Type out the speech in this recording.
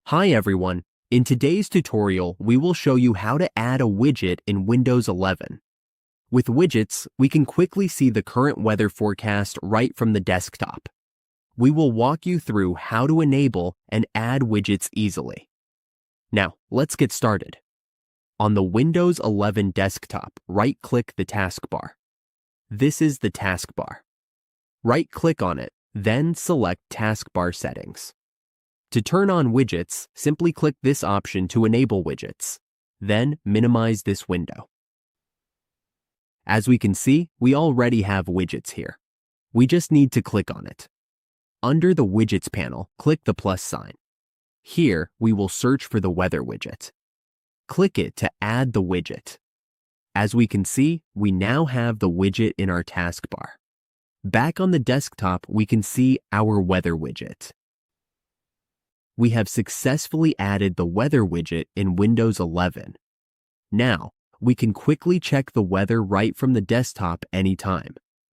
Hi everyone. In today's tutorial, we will show you how to add a widget in Windows 11. With widgets, we can quickly see the current weather forecast right from the desktop. We will walk you through how to enable and add widgets easily. Now, let's get started. On the Windows 11 desktop, right-click the taskbar. This is the taskbar. Right-click on it, then select Taskbar Settings. To turn on widgets, simply click this option to enable widgets. Then minimize this window. As we can see, we already have widgets here. We just need to click on it. Under the Widgets panel, click the plus sign. Here, we will search for the weather widget. Click it to add the widget. As we can see, we now have the widget in our taskbar. Back on the desktop, we can see our weather widget. We have successfully added the weather widget in Windows 11. Now, we can quickly check the weather right from the desktop anytime.